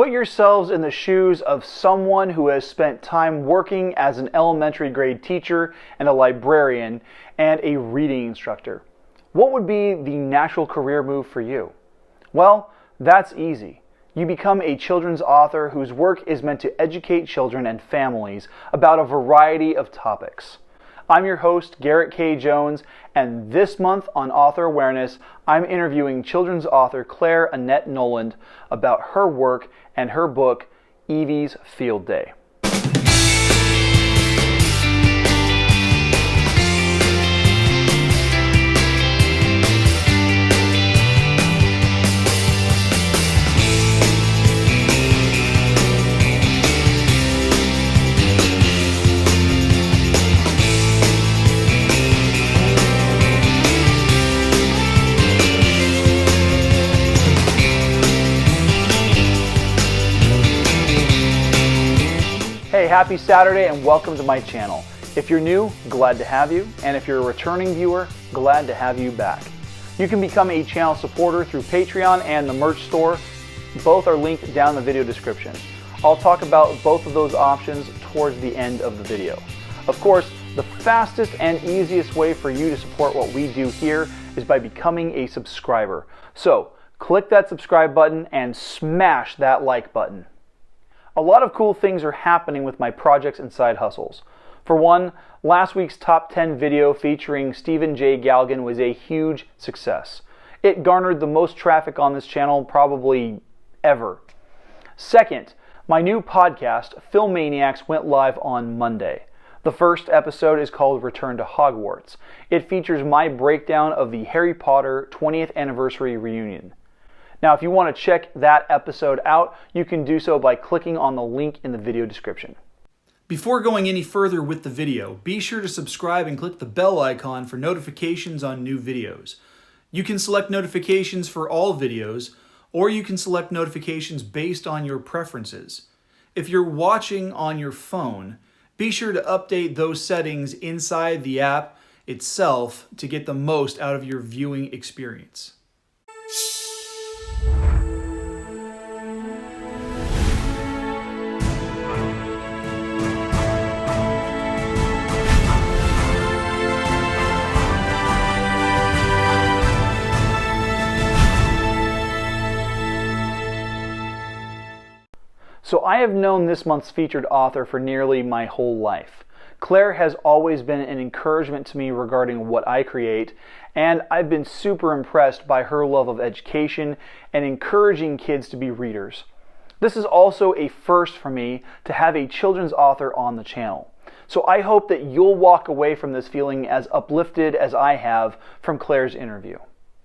Put yourselves in the shoes of someone who has spent time working as an elementary grade teacher and a librarian and a reading instructor. What would be the natural career move for you? Well, that's easy. You become a children's author whose work is meant to educate children and families about a variety of topics. I'm your host, Garrett K. Jones, and this month on Author Awareness, I'm interviewing children's author Clair Annette Noland about her work and her book, Evie's Field Day. Hey, happy Saturday and welcome to my channel. If you're new, glad to have you, and if you're a returning viewer, glad to have you back. You can become a channel supporter through Patreon and the merch store. Both are linked down in the video description. I'll talk about both of those options towards the end of the video. Of course, the fastest and easiest way for you to support what we do here is by becoming a subscriber. So, click that subscribe button and smash that like button. A lot of cool things are happening with my projects and side hustles. For one, last week's top 10 video featuring Stephen J. Galgan was a huge success. It garnered the most traffic on this channel probably ever. Second, my new podcast, Filmmaniacs, went live on Monday. The first episode is called Return to Hogwarts. It features my breakdown of the Harry Potter 20th anniversary reunion. Now, if you want to check that episode out, you can do so by clicking on the link in the video description. Before going any further with the video, be sure to subscribe and click the bell icon for notifications on new videos. You can select notifications for all videos, or you can select notifications based on your preferences. If you're watching on your phone, be sure to update those settings inside the app itself to get the most out of your viewing experience. So I have known this month's featured author for nearly my whole life. Claire has always been an encouragement to me regarding what I create, and I've been super impressed by her love of education and encouraging kids to be readers. This is also a first for me to have a children's author on the channel. So I hope that you'll walk away from this feeling as uplifted as I have from Claire's interview.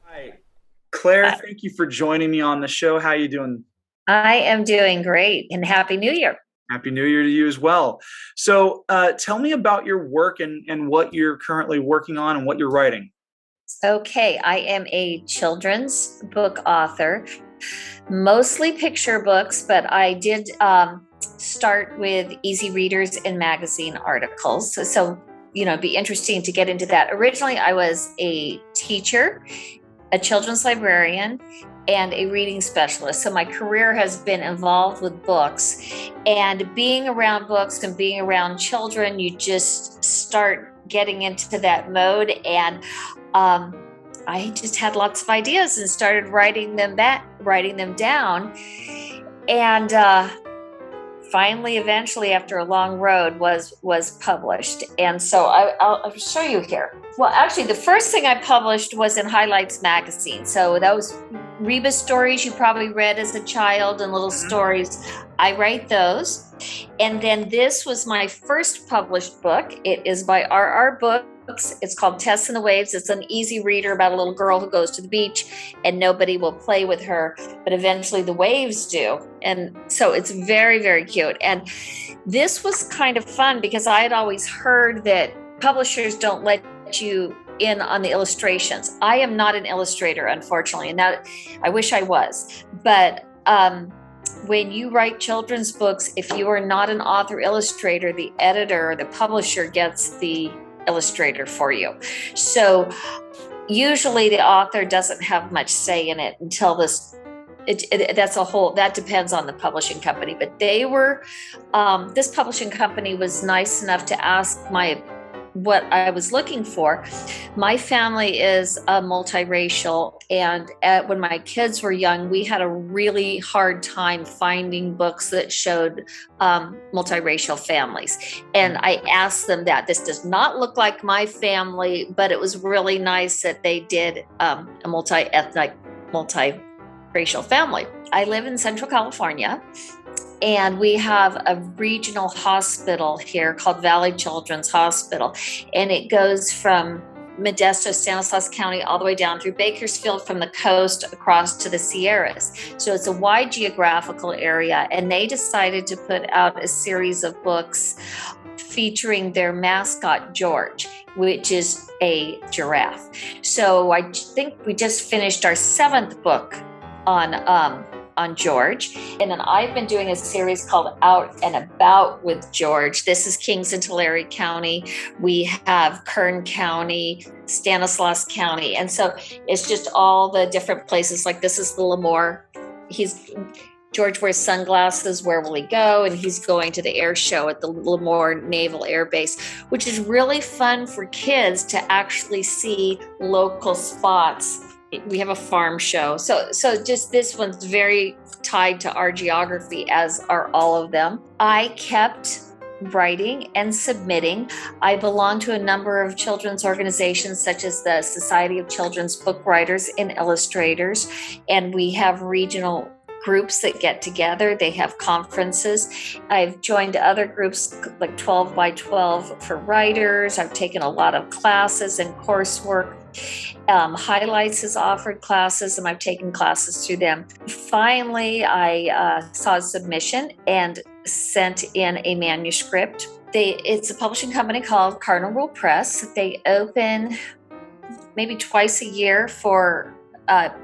Hi, Claire, thank you for joining me on the show. How are you doing? I am doing great, and Happy New Year. Happy New Year to you as well. So tell me about your work and what you're currently working on and what you're writing. Okay, I am a children's book author, mostly picture books, but I did start with easy readers and magazine articles. So, it'd be interesting to get into that. Originally, I was a teacher, a children's librarian, and a reading specialist. So my career has been involved with books, and being around books and being around children, you just start getting into that mode. And I just had lots of ideas and started writing them down. And finally, eventually, after a long road, was published. And so I'll show you here. Well, actually, the first thing I published was in Highlights magazine. So those Rebus stories you probably read as a child and little stories, I write those. And then this was my first published book. It is by R.R. Books. It's called Tess and the Waves. It's an easy reader about a little girl who goes to the beach and nobody will play with her, but eventually the waves do. And so it's very, very cute. And this was kind of fun because I had always heard that publishers don't let you in on the illustrations. I am not an illustrator, unfortunately, and that I wish I was. But when you write children's books, if you are not an author illustrator, the editor or the publisher gets the illustrator for you. So usually the author doesn't have much say in it until this that depends on the publishing company, but they were, this publishing company was nice enough to ask what I was looking for. My family is multiracial, and when my kids were young, we had a really hard time finding books that showed multiracial families. And I asked them that. This does not look like my family, but it was really nice that they did a multi-ethnic, multiracial family. I live in Central California, and we have a regional hospital here called Valley Children's Hospital. And it goes from Modesto, Stanislaus County, all the way down through Bakersfield, from the coast across to the Sierras. So it's a wide geographical area. And they decided to put out a series of books featuring their mascot, George, which is a giraffe. So I think we just finished our 7th book on George. And then I've been doing a series called Out and About with George. This is Kings and Tulare County. We have Kern County, Stanislaus County. And so it's just all the different places. Like this is the Lemoore. George wears sunglasses. Where will he go? And he's going to the air show at the Lemoore Naval Air Base, which is really fun for kids to actually see local spots. We have a farm show. So just this one's very tied to our geography, as are all of them. I kept writing and submitting. I belong to a number of children's organizations, such as the Society of Children's Book Writers and Illustrators, and we have regional groups that get together. They have conferences. I've joined other groups like 12 by 12 for writers. I've taken a lot of classes and coursework. Highlights has offered classes, and I've taken classes through them. Finally, I saw a submission and sent in a manuscript. It's a publishing company called Cardinal Rule Press. They open maybe twice a year for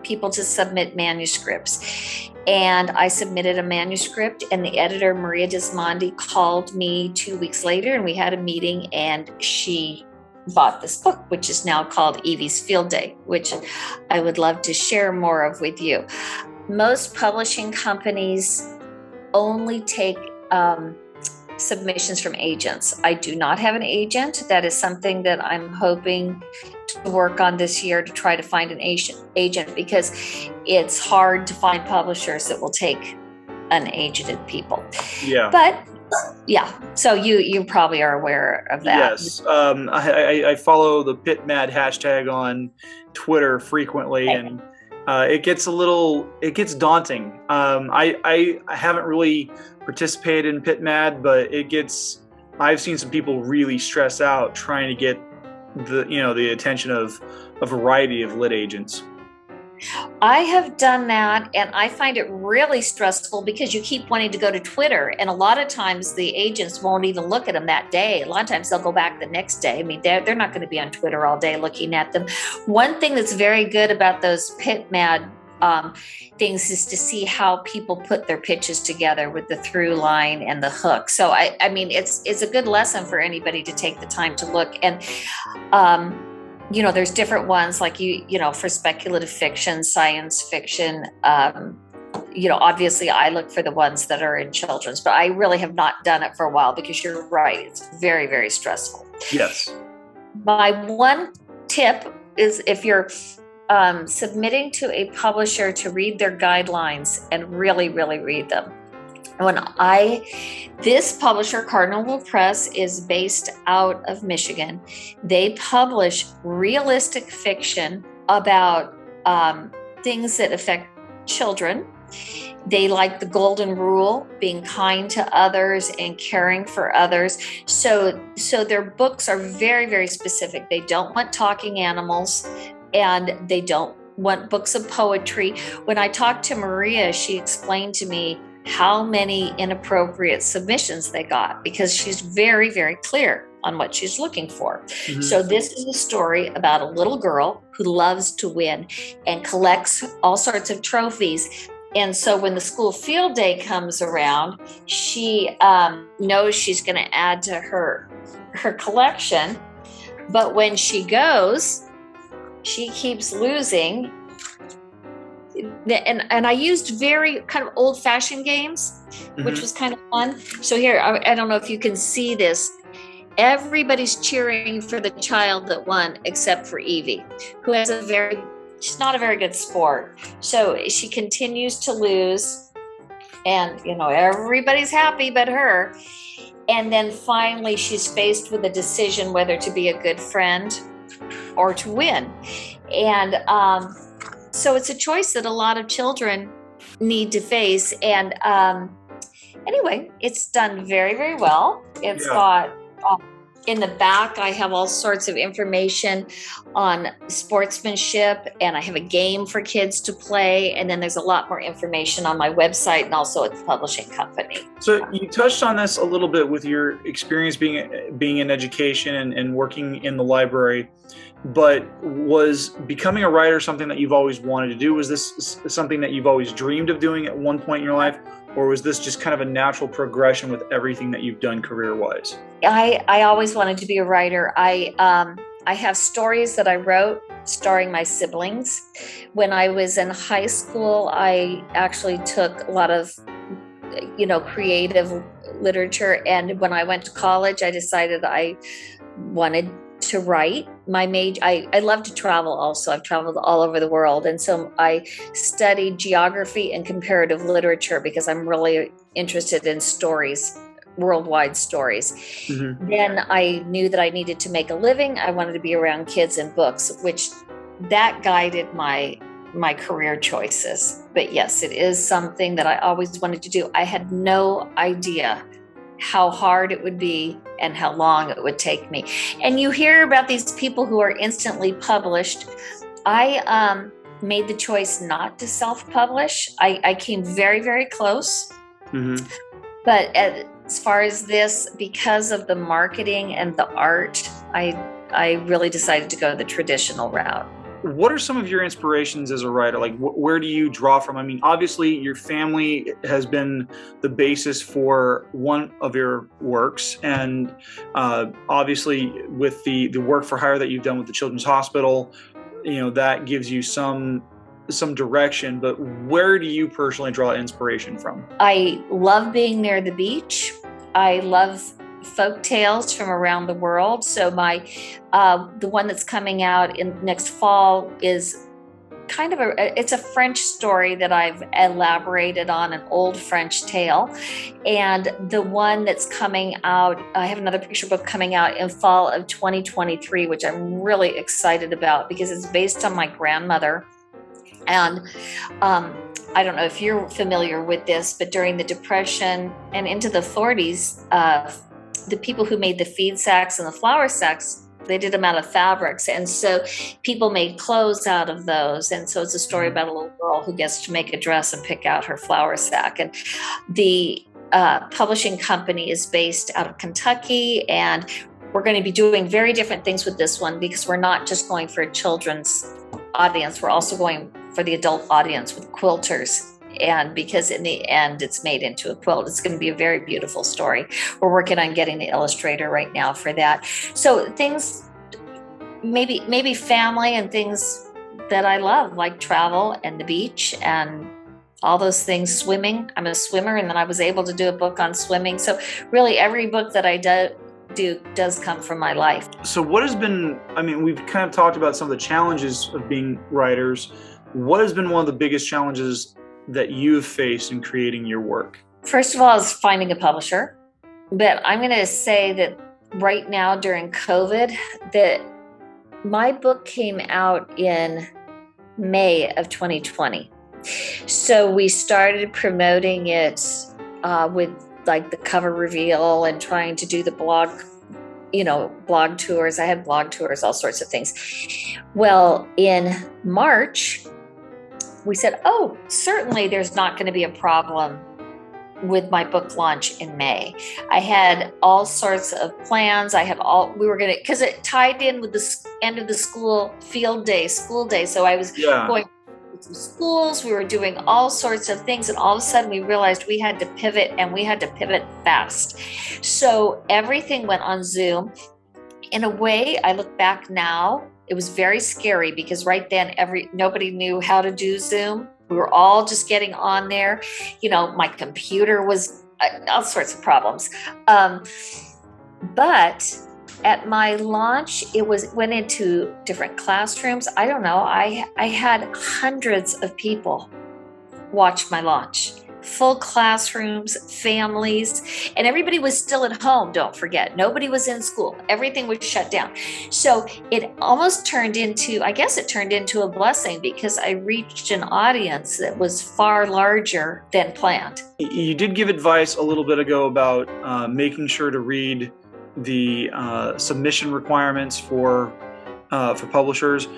people to submit manuscripts. And I submitted a manuscript, and the editor, Maria Dismondi, called me 2 weeks later, and we had a meeting, and she bought this book, which is now called Evie's Field Day, which I would love to share more of with you. Most publishing companies only take submissions from agents. I do not have an agent. That is something that I'm hoping to work on this year, to try to find an agent, because it's hard to find publishers that will take unagented people. Yeah. But yeah, so you probably are aware of that. Yes. I follow the Pit Mad hashtag on Twitter frequently, and it gets daunting. I haven't really participated in Pit Mad, but I've seen some people really stress out trying to get the attention of a variety of lit agents. I have done that, and I find it really stressful because you keep wanting to go to Twitter, and a lot of times the agents won't even look at them that day. A lot of times they'll go back the next day. I mean, they're not going to be on Twitter all day looking at them. One thing that's very good about those Pit Mad things is to see how people put their pitches together with the through line and the hook. So I mean, it's a good lesson for anybody to take the time to look. And there's different ones, like for speculative fiction, science fiction. Obviously I look for the ones that are in children's, but I really have not done it for a while, because you're right, it's very, very stressful. Yes. My one tip is, if you're submitting to a publisher, to read their guidelines and really, really read them. This publisher, Cardinal Rule Press, is based out of Michigan. They publish realistic fiction about things that affect children. They like the golden rule, being kind to others and caring for others. So their books are very, very specific. They don't want talking animals, and they don't want books of poetry. When I talked to Maria, she explained to me how many inappropriate submissions they got, because she's very, very clear on what she's looking for. Mm-hmm. So this is a story about a little girl who loves to win and collects all sorts of trophies. And so when the school field day comes around, she knows she's going to add to her collection. But when she goes, she keeps losing. And I used very kind of old-fashioned games, which was kind of fun. So here, I don't know if you can see this. Everybody's cheering for the child that won, except for Evie, who has she's not a very good sport. So she continues to lose, and everybody's happy but her. And then finally she's faced with a decision whether to be a good friend or to win. And so it's a choice that a lot of children need to face. And anyway, it's done very, very well. It's got in the back, I have all sorts of information on sportsmanship, and I have a game for kids to play. And then there's a lot more information on my website and also at the publishing company. So you touched on this a little bit with your experience being in education and working in the library, but was becoming a writer something that you've always wanted to do? Was this something that you've always dreamed of doing at one point in your life? Or was this just kind of a natural progression with everything that you've done career-wise? I always wanted to be a writer. I have stories that I wrote starring my siblings. When I was in high school, I actually took a lot of, creative literature. And when I went to college, I decided I wanted to write. I love to travel also. I've traveled all over the world. And so I studied geography and comparative literature because I'm really interested in stories, worldwide stories. Mm-hmm. Then I knew that I needed to make a living. I wanted to be around kids and books, which that guided my career choices. But yes, it is something that I always wanted to do. I had no idea how hard it would be and how long it would take me. And you hear about these people who are instantly published. I made the choice not to self-publish. I came very, very close. Mm-hmm. But as far as this, because of the marketing and the art, I really decided to go the traditional route. What are some of your inspirations as a writer? Like, where do you draw from? I mean, obviously, your family has been the basis for one of your works. And obviously, with the work for hire that you've done with the Children's Hospital, that gives you some direction. But where do you personally draw inspiration from? I love being near the beach. I love folk tales from around the world. So the one that's coming out in next fall is kind of it's a French story that I've elaborated on, an old French tale. And the one that's coming out, I have another picture book coming out in fall of 2023, which I'm really excited about because it's based on my grandmother. And I don't know if you're familiar with this, but during the Depression and into the 40s, the people who made the feed sacks and the flour sacks, they did them out of fabrics. And so people made clothes out of those. And so it's a story about a little girl who gets to make a dress and pick out her flour sack. And the publishing company is based out of Kentucky. And we're going to be doing very different things with this one because we're not just going for a children's audience. We're also going for the adult audience with quilters. And because in the end, it's made into a quilt. It's going to be a very beautiful story. We're working on getting the illustrator right now for that. So things, maybe family and things that I love, like travel and the beach and all those things, swimming. I'm a swimmer, and then I was able to do a book on swimming. So really every book that I do does come from my life. So what has been, we've kind of talked about some of the challenges of being writers. What has been one of the biggest challenges that you've faced in creating your work? First of all, is finding a publisher. But I'm going to say that right now during COVID, that my book came out in May of 2020. So we started promoting it with like the cover reveal and trying to do the blog tours. I had blog tours, all sorts of things. Well, in March, we said, certainly there's not going to be a problem with my book launch in May. I had all sorts of plans. Because it tied in with the end of the school day. So I was going to schools. We were doing all sorts of things. And all of a sudden we realized we had to pivot, and we had to pivot fast. So everything went on Zoom. In a way, I look back now, it was very scary because right then nobody knew how to do Zoom. We were all just getting on there. My computer was all sorts of problems. But at my launch, went into different classrooms. I don't know. I had hundreds of people watch my launch. Full classrooms, families, and everybody was still at home, don't forget. Nobody was in school. Everything was shut down. So it almost turned into a blessing, because I reached an audience that was far larger than planned. You did give advice a little bit ago about making sure to read the submission requirements for publishers.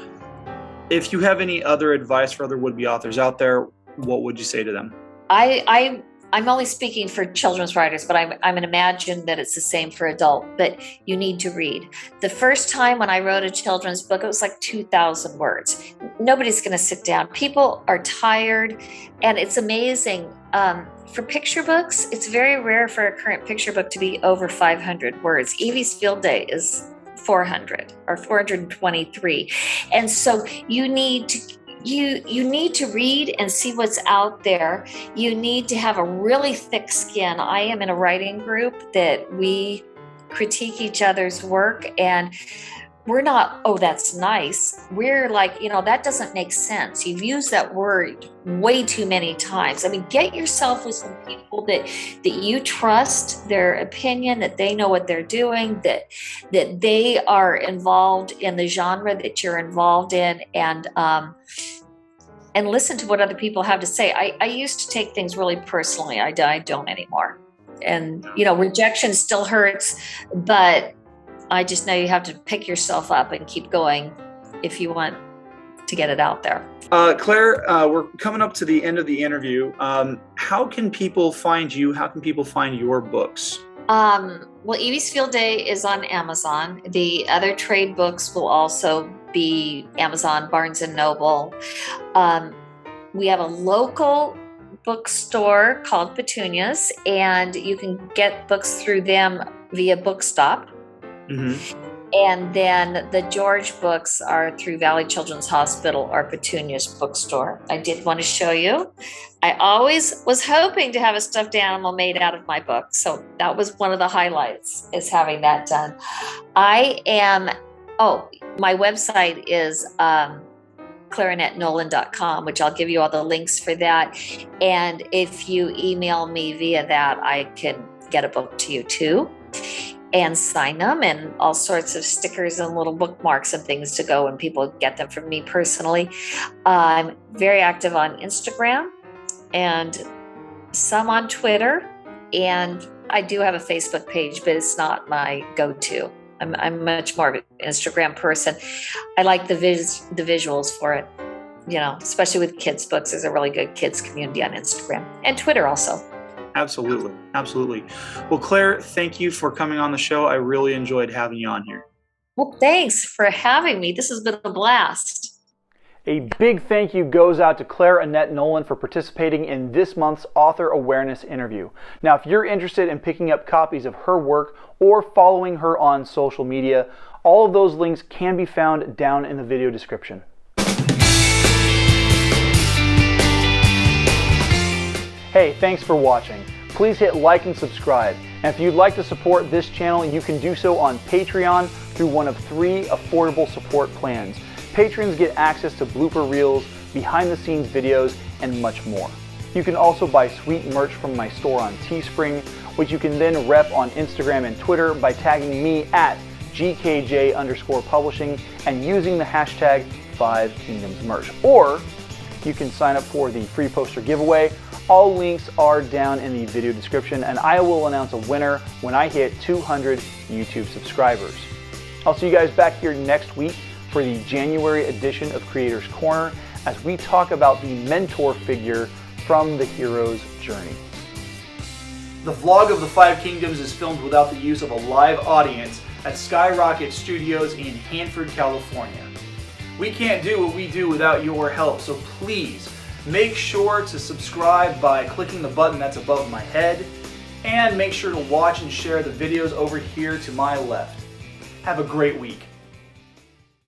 If you have any other advice for other would-be authors out there, what would you say to them? I'm only speaking for children's writers, but I'm going to imagine that it's the same for adult, but you need to read. The first time when I wrote a children's book, it was like 2,000 words. Nobody's going to sit down. People are tired, and it's amazing. For picture books, it's very rare for a current picture book to be over 500 words. Evie's Field Day is 400 or 423. And so you need to read and see what's out there. You need to have a really thick skin. I am in a writing group that we critique each other's work, and we're not, oh, that's nice. We're like, that doesn't make sense. You've used that word way too many times. I mean, get yourself with some people that you trust their opinion, that they know what they're doing, that they are involved in the genre that you're involved in, and listen to what other people have to say. I used to take things really personally. I don't anymore. And, rejection still hurts, but I just know you have to pick yourself up and keep going if you want to get it out there. Claire, we're coming up to the end of the interview. How can people find you? How can people find your books? Well, Evie's Field Day is on Amazon. The other trade books will also be Amazon, Barnes & Noble. We have a local bookstore called Petunias, and you can get books through them via Bookstop. Mm-hmm. And then the George books are through Valley Children's Hospital or Petunias bookstore. I did want to show you. I always was hoping to have a stuffed animal made out of my book. So that was one of the highlights, is having that done. My website is clairannette.noland.com, which I'll give you all the links for that. And if you email me via that, I can get a book to you too, and sign them, and all sorts of stickers and little bookmarks and things to go when people get them from me personally. I'm very active on Instagram and some on Twitter, and I do have a Facebook page, but it's not my go-to. I'm much more of an Instagram person. I like the visuals for it, especially with kids' books. There's a really good kids community on Instagram and Twitter also. Absolutely. Absolutely. Well, Claire, thank you for coming on the show. I really enjoyed having you on here. Well, thanks for having me. This has been a blast. A big thank you goes out to Clair Annette Noland for participating in this month's Author Awareness interview. Now, if you're interested in picking up copies of her work or following her on social media, all of those links can be found down in the video description. Hey, thanks for watching. Please hit like and subscribe. And if you'd like to support this channel, you can do so on Patreon through one of 3 affordable support plans. Patrons get access to blooper reels, behind-the-scenes videos, and much more. You can also buy sweet merch from my store on Teespring, which you can then rep on Instagram and Twitter by tagging me at GKJ_publishing and using the hashtag 5kingdomsmerch. Or you can sign up for the free poster giveaway. All links are down in the video description, and I will announce a winner when I hit 200 YouTube subscribers. I'll see you guys back here next week for the January edition of Creator's Corner as we talk about the mentor figure from the hero's journey. The vlog of the 5 Kingdoms is filmed without the use of a live audience at Skyrocket Studios in Hanford, California. We can't do what we do without your help, so please make sure to subscribe by clicking the button that's above my head, and make sure to watch and share the videos over here to my left. Have a great week.